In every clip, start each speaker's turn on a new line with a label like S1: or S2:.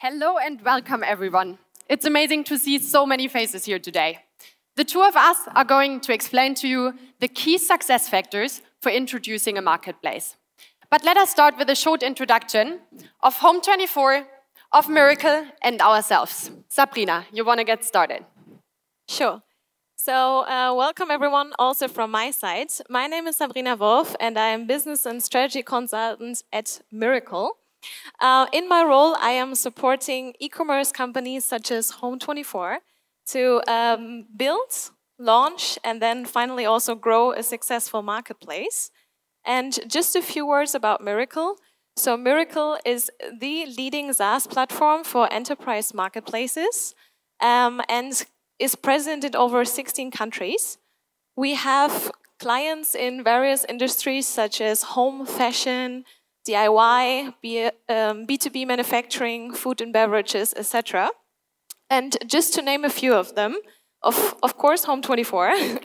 S1: Hello and welcome, everyone. It's amazing to see so many faces here today. The two of us are going to explain to you the key success factors for introducing a marketplace. But let us start with a short introduction of Home24, of Miracle, and ourselves. Sabrina, you want to get started?
S2: Sure. So welcome everyone also from my side. My name is Sabrina Wolff and I am business and strategy consultant at Miracle. In my role, I am supporting e-commerce companies such as Home24 to build, launch, and then finally also grow a successful marketplace. And just a few words about Miracle. So Miracle is the leading SaaS platform for enterprise marketplaces and is present in over 16 countries. We have clients in various industries such as home, fashion, DIY, B2B manufacturing, food and beverages, etc. And just to name a few of them, of course, Home24,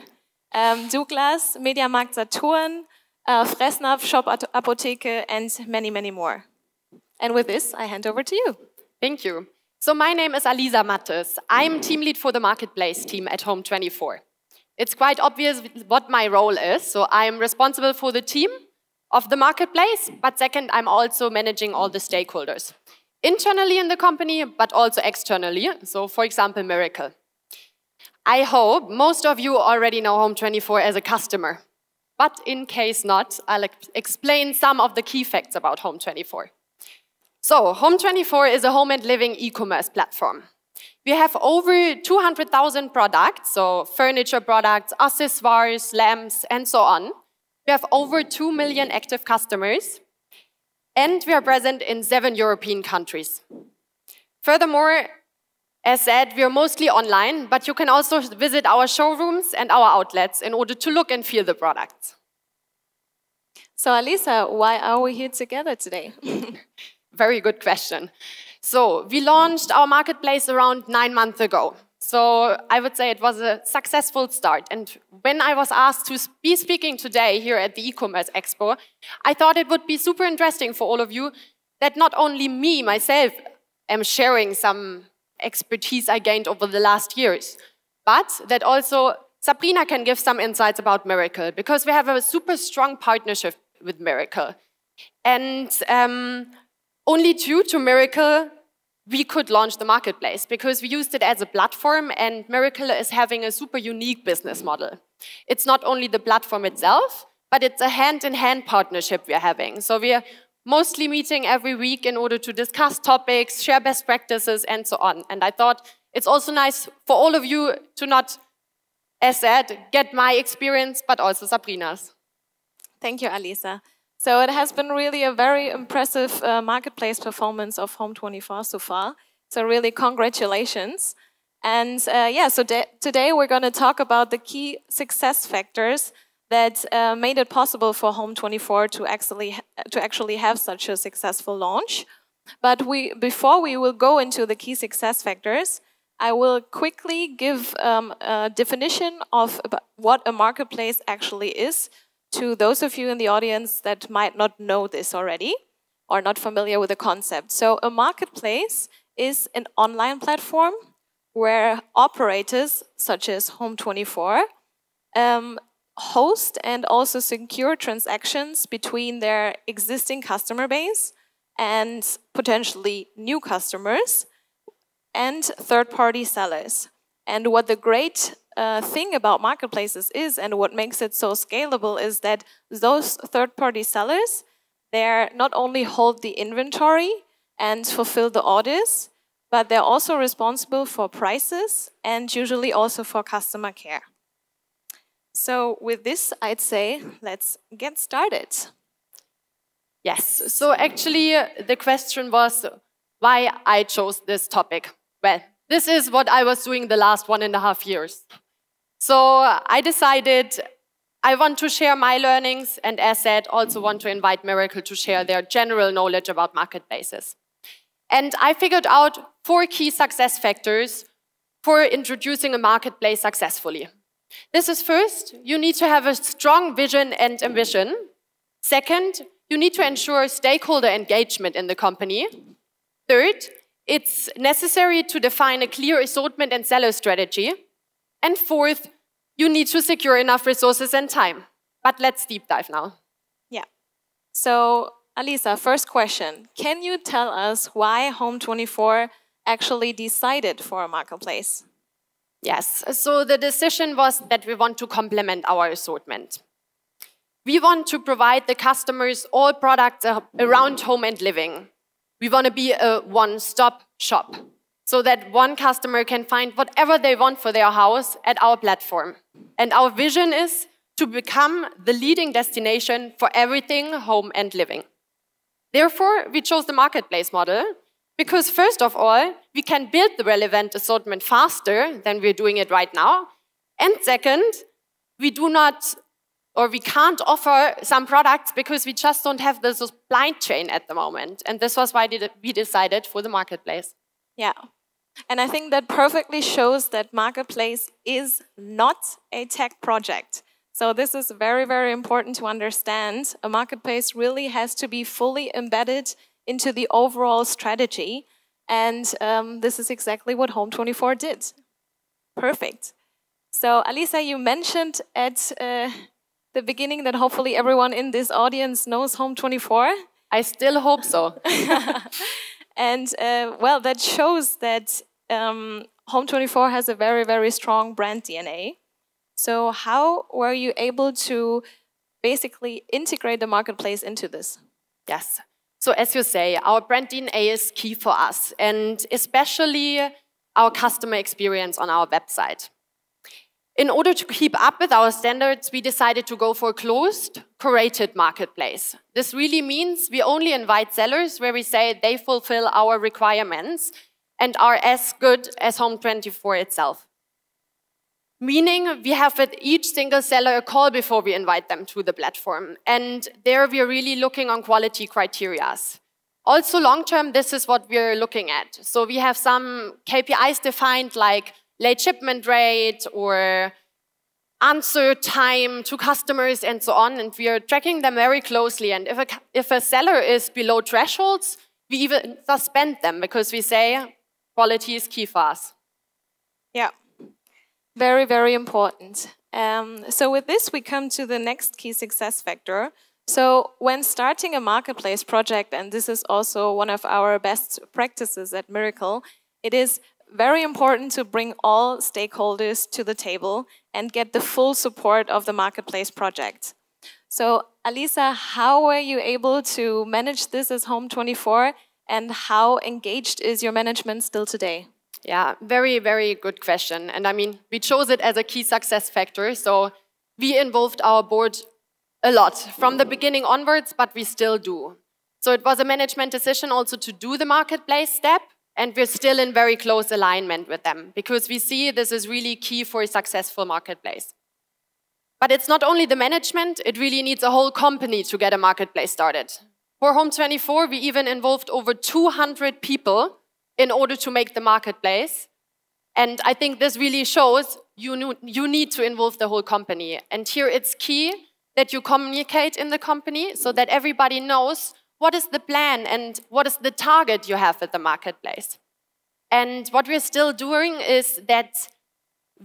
S2: Douglas, Mediamarkt Saturn, Fressnapf, Shop Apotheke, and many, many more. And with this, I hand over to you.
S1: Thank you. So my name is Alisa. I'm team lead for the marketplace team at Home24. It's quite obvious what my role is. So I'm responsible for the team of the marketplace, but second, I'm also managing all the stakeholders. Internally in the company, but also externally. So for example, Miracle. I hope most of you already know Home24 as a customer. But in case not, I'll explain some of the key facts about Home24. So, Home24 is a home and living e-commerce platform. We have over 200,000 products, so furniture products, accessoires, lamps, and so on. We have over 2 million active customers, and we are present in 7 European countries. Furthermore, as said, we are mostly online, but you can also visit our showrooms and our outlets in order to look and feel the products.
S2: So, Alisa, why are we here together today?
S1: Very good question. So we launched our marketplace around 9 months ago. So I would say it was a successful start. And when I was asked to be speaking today here at the e-commerce Expo, I thought it would be super interesting for all of you that not only me, myself, am sharing some expertise I gained over the last years, but that also Sabrina can give some insights about Miracle, because we have a super strong partnership with Miracle. And only due to Miracle, we could launch the marketplace because we used it as a platform, and Miracle is having a super unique business model. It's not only the platform itself, but it's a hand-in-hand partnership we're having. So we're mostly meeting every week in order to discuss topics, share best practices, and so on. And I thought it's also nice for all of you to not, as said, get my experience, but also Sabrina's.
S2: Thank you, Alisa. So it has been really a very impressive marketplace performance of Home24 so far. So really congratulations. And yeah, so today we're going to talk about the key success factors that made it possible for Home24 to actually have such a successful launch. But before we will go into the key success factors, I will quickly give a definition of what a marketplace actually is, to those of you in the audience that might not know this already or not familiar with the concept. So a marketplace is an online platform where operators such as Home24 host and also secure transactions between their existing customer base and potentially new customers and third-party sellers. And what the great thing about marketplaces is, and what makes it so scalable, is that those third-party sellers, they not only hold the inventory and fulfill the orders, but they're also responsible for prices and usually also for customer care. So with this, I'd say, let's get started.
S1: Yes, so actually the question was why I chose this topic. Well, this is what I was doing the last 1.5 years. So I decided I want to share my learnings, and as said, also want to invite Miracle to share their general knowledge about marketplaces. And I figured out 4 key success factors for introducing a marketplace successfully. This is first, you need to have a strong vision and ambition. Second, you need to ensure stakeholder engagement in the company. Third, it's necessary to define a clear assortment and seller strategy. And fourth, you need to secure enough resources and time. But let's deep dive now.
S2: Yeah. So, Alisa, first question. Can you tell us why Home24 actually decided for a marketplace?
S1: Yes, so the decision was that we want to complement our assortment. We want to provide the customers all products around home and living. We want to be a one-stop shop so that one customer can find whatever they want for their house at our platform. And our vision is to become the leading destination for everything home and living. Therefore, we chose the marketplace model because, first of all, we can build the relevant assortment faster than we're doing it right now. And second, we can't offer some products because we just don't have the supply chain at the moment. And this was why we decided for the marketplace.
S2: Yeah. And I think that perfectly shows that marketplace is not a tech project. So this is very, very important to understand. A marketplace really has to be fully embedded into the overall strategy. And this is exactly what Home24 did. Perfect. So Alisa, you mentioned at the beginning that hopefully everyone in this audience knows Home24.
S1: I still hope so.
S2: And well, that shows that Home24 has a very, very strong brand DNA. So how were you able to basically integrate the marketplace into this?
S1: Yes. So as you say, our brand DNA is key for us, and especially our customer experience on our website. In order to keep up with our standards, we decided to go for a closed, curated marketplace. This really means we only invite sellers where we say they fulfill our requirements and are as good as Home24 itself. Meaning we have with each single seller a call before we invite them to the platform. And there we are really looking on quality criteria. Also long-term, this is what we're looking at. So we have some KPIs defined like late shipment rate or answer time to customers and so on. And we are tracking them very closely. And if a seller is below thresholds, we even suspend them because we say quality is key for us.
S2: Yeah. Very, very important. So with this, we come to the next key success factor. So when starting a marketplace project, and this is also one of our best practices at Miracle, it is very important to bring all stakeholders to the table and get the full support of the marketplace project. So Alisa, how were you able to manage this as Home24, and how engaged is your management still today?
S1: Yeah, very, very good question. And I mean, we chose it as a key success factor. So we involved our board a lot from the beginning onwards, but we still do. So it was a management decision also to do the marketplace step. And we're still in very close alignment with them because we see this is really key for a successful marketplace. But it's not only the management, it really needs a whole company to get a marketplace started. For Home24, we even involved over 200 people in order to make the marketplace. And I think this really shows you need to involve the whole company. And here it's key that you communicate in the company so that everybody knows what is the plan and what is the target you have at the marketplace. And what we're still doing is that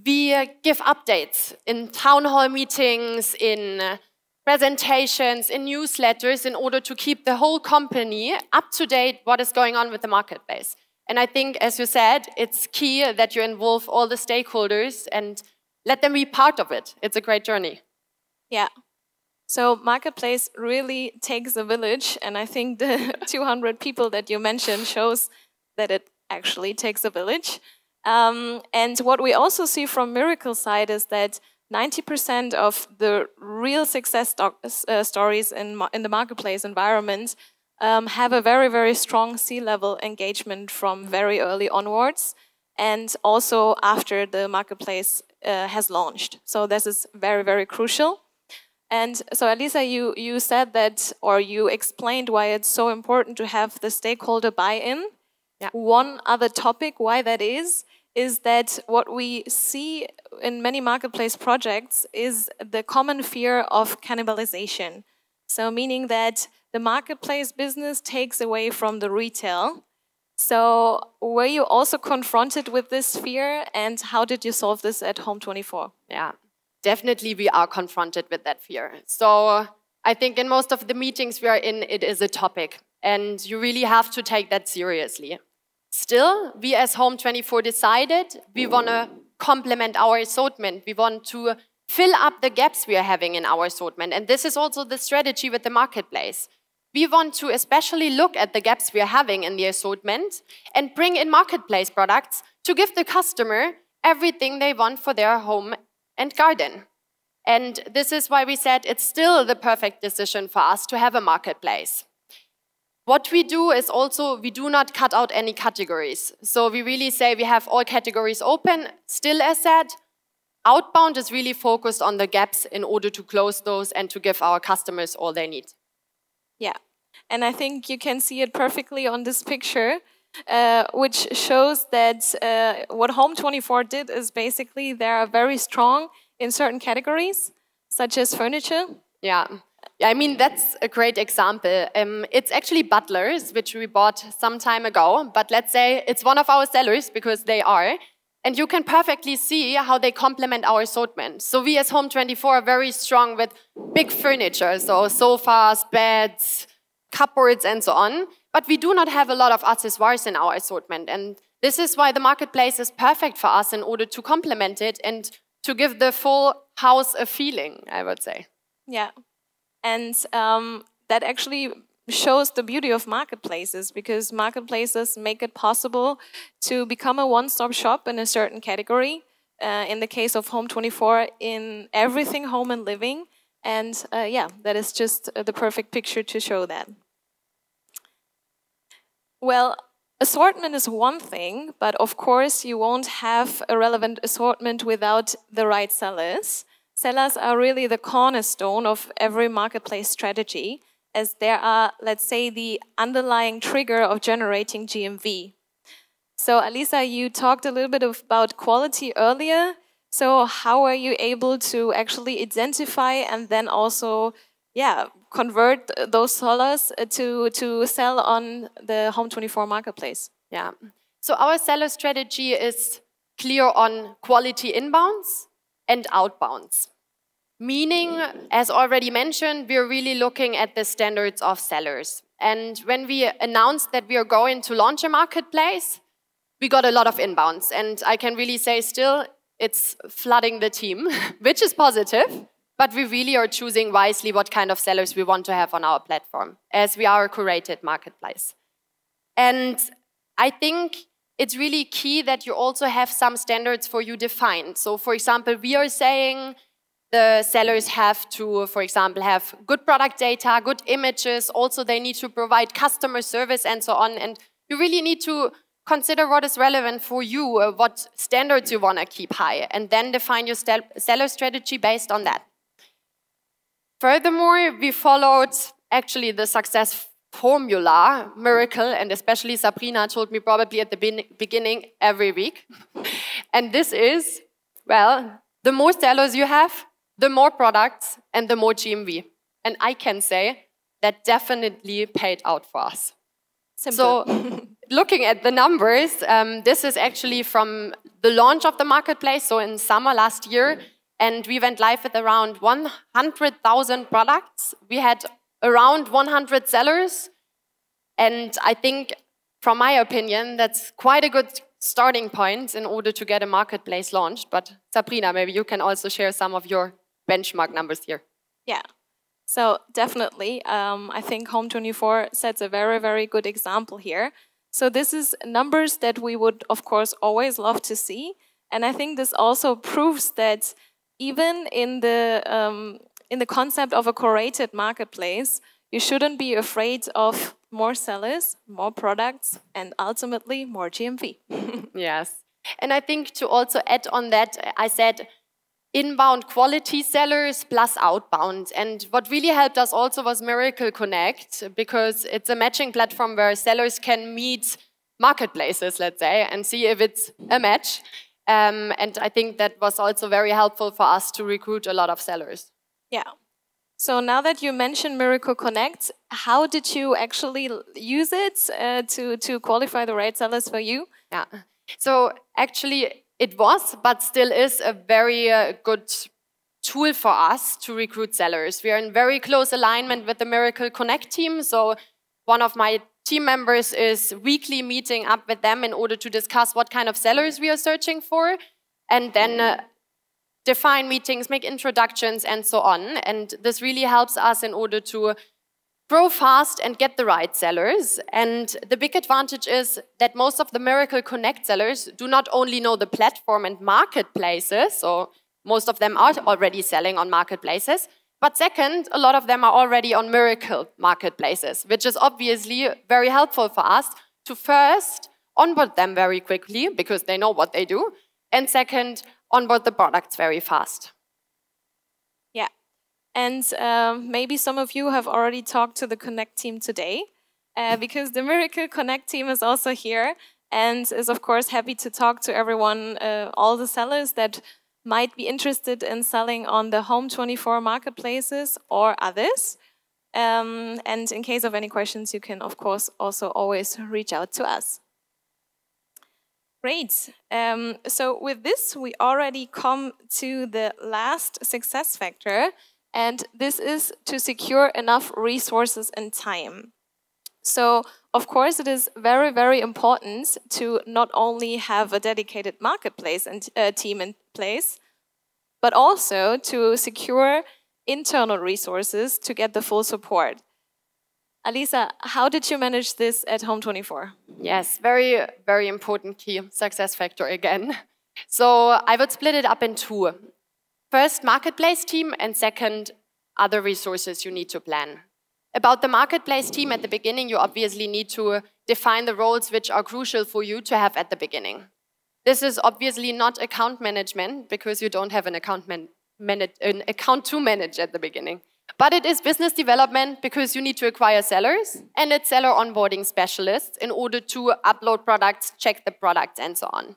S1: we give updates in town hall meetings, in presentations, in newsletters in order to keep the whole company up to date what is going on with the marketplace. And I think, as you said, it's key that you involve all the stakeholders and let them be part of it. It's a great journey.
S2: Yeah. So marketplace really takes a village, and I think the 200 people that you mentioned shows that it actually takes a village. And what we also see from Miracle side is that 90% of the real success stories in the marketplace environment have a very, very strong C-level engagement from very early onwards, and also after the marketplace has launched. So this is very, very crucial. And so, Alisa, you said that, or you explained why it's so important to have the stakeholder buy-in. Yeah. One other topic why that is that what we see in many marketplace projects is the common fear of cannibalization. So meaning that the marketplace business takes away from the retail. So were you also confronted with this fear, and how did you solve this at Home24?
S1: Yeah, definitely we are confronted with that fear. So I think in most of the meetings we are in, it is a topic, and you really have to take that seriously. Still, we as Home24 decided we want to complement our assortment. We want to fill up the gaps we are having in our assortment. And this is also the strategy with the marketplace. We want to especially look at the gaps we are having in the assortment and bring in marketplace products to give the customer everything they want for their home and garden. And this is why we said it's still the perfect decision for us to have a marketplace. What we do is also, we do not cut out any categories. So we really say we have all categories open. Still, as said, outbound is really focused on the gaps in order to close those and to give our customers all they need.
S2: Yeah, and I think you can see it perfectly on this picture, which shows that what Home24 did is basically they are very strong in certain categories, such as furniture.
S1: Yeah, I mean, that's a great example. It's actually butlers, which we bought some time ago, but let's say it's one of our sellers because they are. And you can perfectly see how they complement our assortment. So we as Home24 are very strong with big furniture, so sofas, beds, cupboards, and so on. But we do not have a lot of accessoires in our assortment. And this is why the marketplace is perfect for us in order to complement it and to give the full house a feeling, I would say.
S2: Yeah, and that actually shows the beauty of marketplaces, because marketplaces make it possible to become a one-stop shop in a certain category. In the case of Home24, in everything home and living. And yeah, that is just the perfect picture to show that. Well, assortment is one thing, but of course you won't have a relevant assortment without the right sellers. Sellers are really the cornerstone of every marketplace strategy, as there are, let's say, the underlying trigger of generating GMV. So, Alisa, you talked a little bit about quality earlier. So how are you able to actually identify and then also, yeah, convert those sellers to sell on the Home24 marketplace?
S1: Yeah. So our seller strategy is clear on quality inbounds and outbounds. Meaning, as already mentioned, we're really looking at the standards of sellers. And when we announced that we are going to launch a marketplace, we got a lot of inbounds. And I can really say still, it's flooding the team, which is positive. But we really are choosing wisely what kind of sellers we want to have on our platform, as we are a curated marketplace. And I think it's really key that you also have some standards for you defined. So, for example, we are saying the sellers have to, for example, have good product data, good images. Also, they need to provide customer service and so on. And you really need to consider what is relevant for you, what standards you want to keep high, and then define your seller strategy based on that. Furthermore, we followed actually the success formula, miracle, and especially Sabrina told me probably at the beginning every week. And this is, well, the more sellers you have, the more products and the more GMV. And I can say that definitely paid out for us.
S2: Simple.
S1: So looking at the numbers, this is actually from the launch of the marketplace, so in summer last year, and we went live with around 100,000 products. We had around 100 sellers, and I think, from my opinion, that's quite a good starting point in order to get a marketplace launched. But Sabrina, maybe you can also share some of your benchmark numbers here.
S2: Yeah, so definitely, I think Home24 sets a very, very good example here. So this is numbers that we would, of course, always love to see. And I think this also proves that even in the concept of a curated marketplace, you shouldn't be afraid of more sellers, more products, and ultimately more GMV.
S1: Yes. And I think to also add on that, I said inbound quality sellers plus outbound. And what really helped us also was Miracle Connect, because it's a matching platform where sellers can meet marketplaces, let's say, and see if it's a match. And I think that was also very helpful for us to recruit a lot of sellers.
S2: Yeah. So now that you mentioned Miracle Connect, how did you actually use it to qualify the right sellers for you?
S1: Yeah, so actually it was, but still is a very good tool for us to recruit sellers. We are in very close alignment with the Miracle Connect team. So one of my team members is weekly meeting up with them in order to discuss what kind of sellers we are searching for, and then define meetings, make introductions, and so on. And this really helps us in order to grow fast and get the right sellers. And the big advantage is that most of the Miracle Connect sellers do not only know the platform and marketplaces, so most of them are already selling on marketplaces, but second, a lot of them are already on Miracle marketplaces, which is obviously very helpful for us to first onboard them very quickly because they know what they do, and second, onboard the products very fast.
S2: Yeah, and maybe some of you have already talked to the Connect team today, because the Miracle Connect team is also here and is of course happy to talk to everyone, all the sellers that might be interested in selling on the Home24 marketplaces or others. And in case of any questions, you can of course also always reach out to us. Great. So with this, we already come to the last success factor, and this is to secure enough resources and time. So, of course, it is very, very important to not only have a dedicated marketplace and team in place, but also to secure internal resources to get the full support. Alisa, how did you manage this at Home24?
S1: Yes, very, very important key success factor again. So I would split it up in two. First, marketplace team, and second, other resources you need to plan. About the marketplace team at the beginning, you obviously need to define the roles which are crucial for you to have at the beginning. This is obviously not account management because you don't have an account to manage at the beginning. But it is business development because you need to acquire sellers, and it's seller onboarding specialists in order to upload products, check the products, and so on.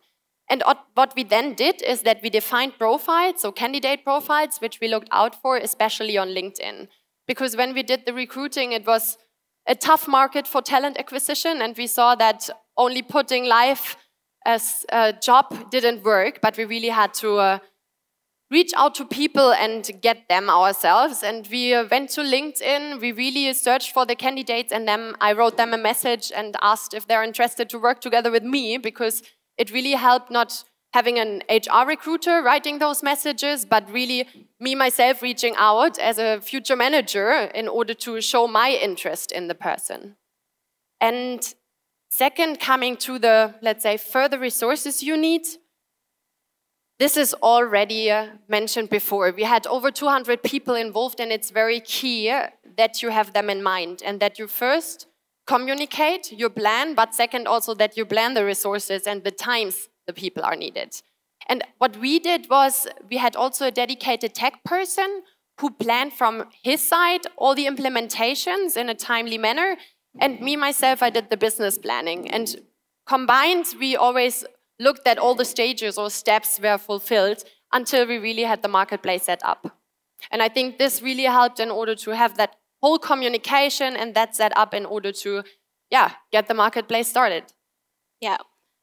S1: And what we then did is that we defined profiles, so candidate profiles, which we looked out for, especially on LinkedIn. Because when we did the recruiting, it was a tough market for talent acquisition, and we saw that only putting live as a job didn't work, but we really had to reach out to people and get them ourselves. And we went to LinkedIn, we really searched for the candidates, and then I wrote them a message and asked if they're interested to work together with me, because it really helped not having an HR recruiter writing those messages, but really me myself reaching out as a future manager in order to show my interest in the person. And second, coming to the, let's say, further resources you need, this is already mentioned before. We had over 200 people involved, and it's very key that you have them in mind and that you first communicate your plan, but second also that you plan the resources and the times the people are needed. And what we did was we had also a dedicated tech person who planned from his side all the implementations in a timely manner, and me, myself, I did the business planning. And combined, we always looked at all the stages or steps were fulfilled until we really had the marketplace set up. And I think this really helped in order to have that whole communication and that set up in order to, get the marketplace started.
S2: Yeah.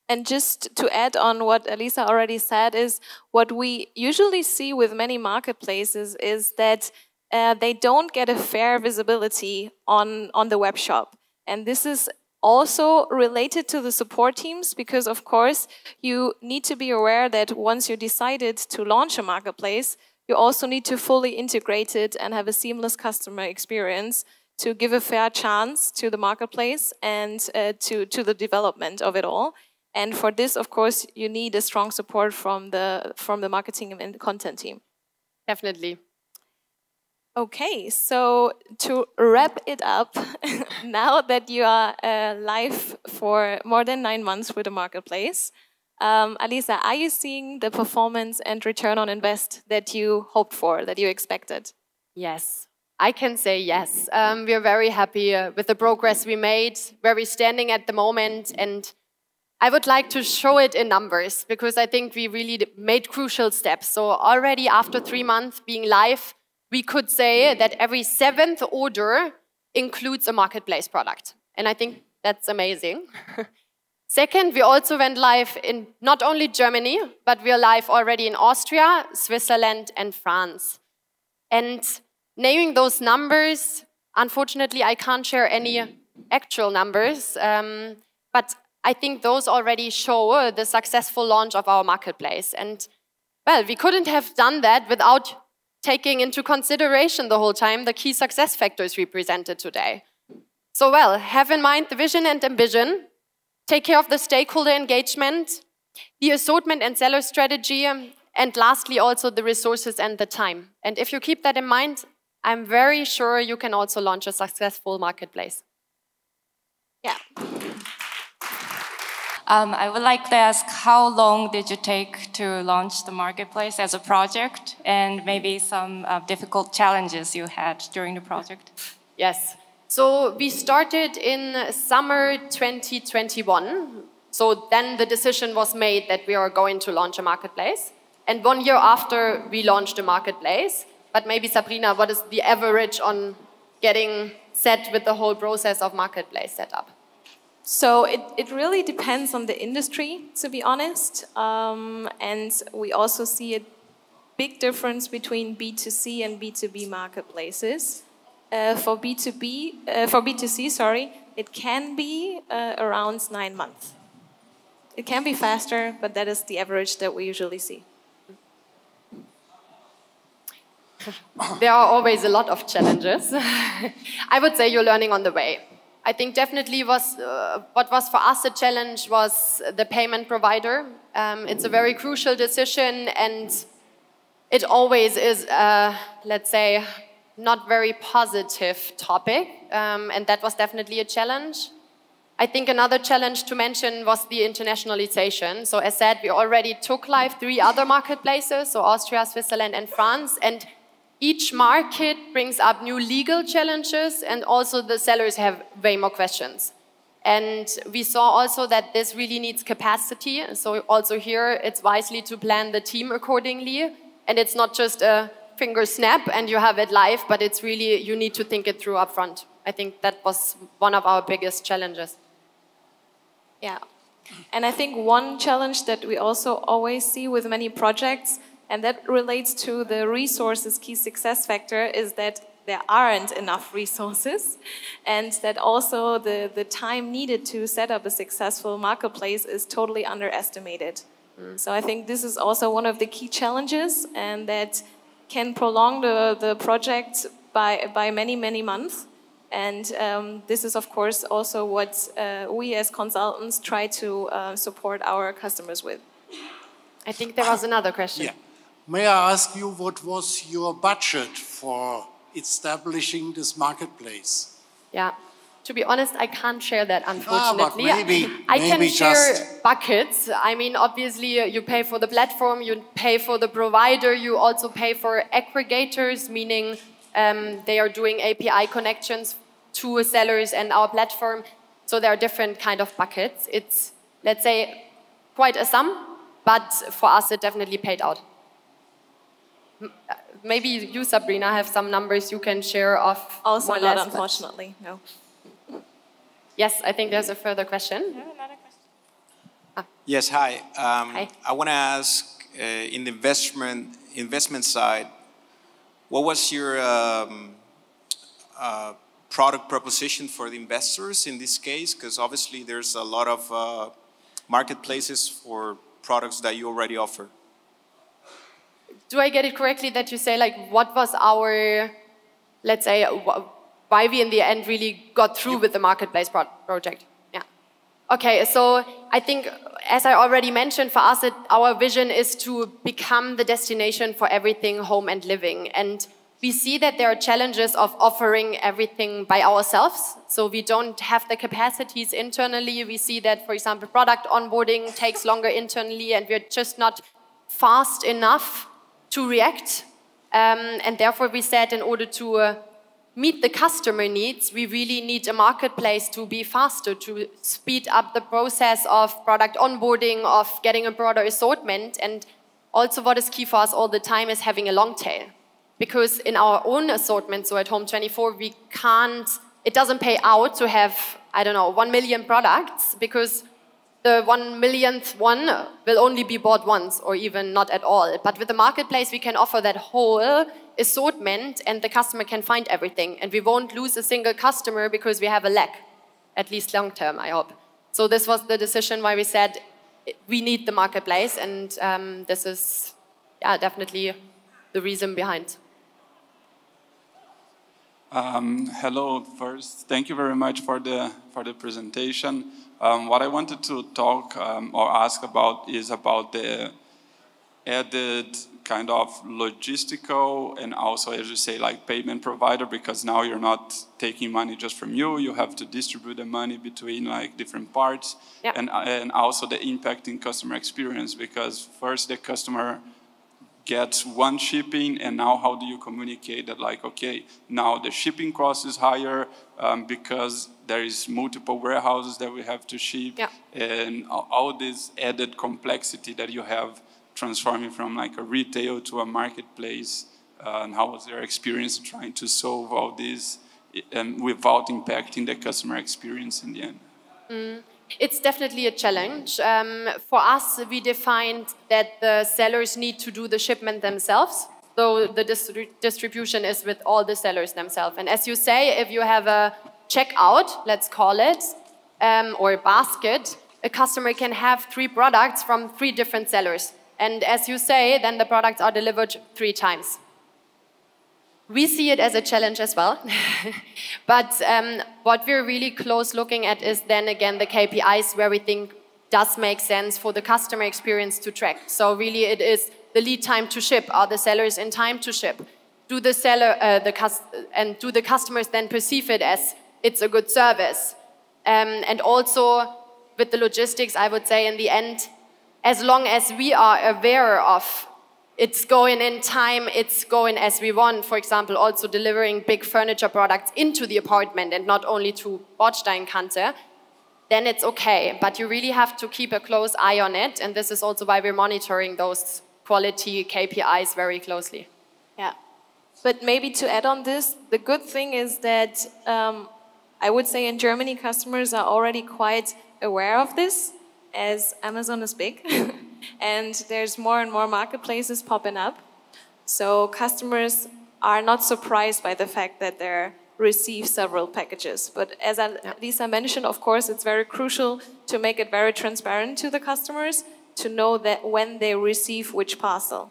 S2: And just to add on what Alisa already said is what we usually see with many marketplaces is that they don't get a fair visibility on the web shop. And this is also related to the support teams because, of course, you need to be aware that once you decided to launch a marketplace, you also need to fully integrate it and have a seamless customer experience to give a fair chance to the marketplace and to the development of it all. And for this, of course, you need a strong support from the marketing and content team.
S1: Definitely.
S2: Okay, so to wrap it up, now that you are live for more than 9 months with the marketplace, Alisa, are you seeing the performance and return on invest that you hoped for, that you expected?
S1: Yes, I can say yes. We are very happy with the progress we made, where we're standing at the moment, and I would like to show it in numbers because I think we really made crucial steps. So already after 3 months being live, we could say that every 7th order includes a marketplace product. And I think that's amazing. Second, we also went live in not only Germany, but we are live already in Austria, Switzerland, and France. And naming those numbers, unfortunately, I can't share any actual numbers, but I think those already show the successful launch of our marketplace. And, well, we couldn't have done that without taking into consideration the whole time the key success factors we presented today. So, well, have in mind the vision and ambition, take care of the stakeholder engagement, the assortment and seller strategy, and lastly, also the resources and the time. And if you keep that in mind, I'm very sure you can also launch a successful marketplace.
S2: Yeah.
S3: I would like to ask, how long did you take to launch the marketplace as a project, and maybe some difficult challenges you had during the project?
S1: Yes. So we started in summer 2021. So then the decision was made that we are going to launch a marketplace. And 1 year after, we launched a marketplace. But maybe, Sabrina, what is the average on getting set with the whole process of marketplace setup?
S2: So it really depends on the industry, to be honest. And we also see a big difference between B2C and B2B marketplaces. For B2C, sorry, it can be around 9 months. It can be faster, but that is the average that we usually see.
S1: There are always a lot of challenges. I would say you're learning on the way. I think definitely what was for us a challenge was the payment provider. It's a very crucial decision, and it always is, let's say, not very positive topic, and that was definitely a challenge. I think another challenge to mention was the internationalization. So as said, we already took live 3 other marketplaces, so Austria, Switzerland, and France, and each market brings up new legal challenges, and also the sellers have way more questions. And we saw also that this really needs capacity, so also here it's wisely to plan the team accordingly, and it's not just a finger snap and you have it live, but it's really, you need to think it through up front. I think that was one of our biggest challenges.
S2: Yeah, and I think one challenge that we also always see with many projects, and that relates to the resources key success factor, is that there aren't enough resources, and that also the time needed to set up a successful marketplace is totally underestimated. So I think this is also one of the key challenges, and that can prolong the project by many, many months. And this is, of course, also what we as consultants try to support our customers with.
S1: I think there was another question.
S4: Yeah. May I ask you, what was your budget for establishing this marketplace?
S1: Yeah, to be honest, I can't share that, unfortunately.
S4: But maybe
S1: I can share
S4: just
S1: buckets. I mean, obviously, you pay for the platform, you pay for the provider, you also pay for aggregators, meaning they are doing API connections to sellers and our platform. So there are different kind of buckets. It's, let's say, quite a sum, but for us, it definitely paid out. Maybe you, Sabrina, have some numbers you can share of.
S2: Also not, unfortunately, no.
S1: Yes, I think there's a further question.
S2: Another question.
S5: Ah. Yes, hi.
S1: Hi.
S5: I want to ask, in the investment side, what was your product proposition for the investors in this case? Because obviously there's a lot of marketplaces for products that you already offer.
S1: Do I get it correctly that you say, like, what was our, let's say, why we in the end really got through with the marketplace project? Yeah. Okay, so I think, as I already mentioned, for us, our vision is to become the destination for everything home and living. And we see that there are challenges of offering everything by ourselves. So we don't have the capacities internally. We see that, for example, product onboarding takes longer internally, and we're just not fast enough to react. And therefore we said, in order to meet the customer needs, we really need a marketplace to be faster, to speed up the process of product onboarding, of getting a broader assortment. And also what is key for us all the time is having a long tail. because in our own assortment, so at Home24, we can't, it doesn't pay out to have, I don't know, 1 million products, because the 1 millionth one will only be bought once or even not at all. But with the marketplace, we can offer that whole assortment and the customer can find everything. And we won't lose a single customer because we have a lack, at least long term, I hope. So this was the decision why we said we need the marketplace, and this is definitely the reason behind.
S6: Hello, first, thank you very much for the presentation. What I wanted to talk or ask about is about the added kind of logistical and also, as you say, like payment provider, because now you're not taking money just from you, you have to distribute the money between like different parts. Yep. And also the impact in customer experience, because first the customer gets one shipping, and now how do you communicate that, like, okay, now the shipping cost is higher because there is multiple warehouses that we have to ship, yeah, and all this added complexity that you have transforming from like a retail to a marketplace, and how was your experience trying to solve all this without impacting the customer experience in the end?
S1: It's definitely a challenge. For us, we defined that the sellers need to do the shipment themselves. So the distribution is with all the sellers themselves. And as you say, if you have a checkout, let's call it, or a basket, a customer can have 3 products from 3 different sellers. And as you say, then the products are delivered 3 times. We see it as a challenge as well. But what we're really close looking at is then again the KPIs where we think does make sense for the customer experience to track. So really it is the lead time to ship. Are the sellers in time to ship? Do the seller, do the customers then perceive it as it's a good service? And also with the logistics, I would say in the end, as long as we are aware of it's going in time, it's going as we want. For example, also delivering big furniture products into the apartment and not only to Bordsteinkante, then it's okay. But you really have to keep a close eye on it. And this is also why we're monitoring those quality KPIs very closely.
S2: Yeah. But maybe to add on this, the good thing is that I would say in Germany, customers are already quite aware of this, as Amazon is big. And there's more and more marketplaces popping up. So customers are not surprised by the fact that they receive several packages. But as Alisa mentioned, of course, it's very crucial to make it very transparent to the customers to know that when they receive which parcel.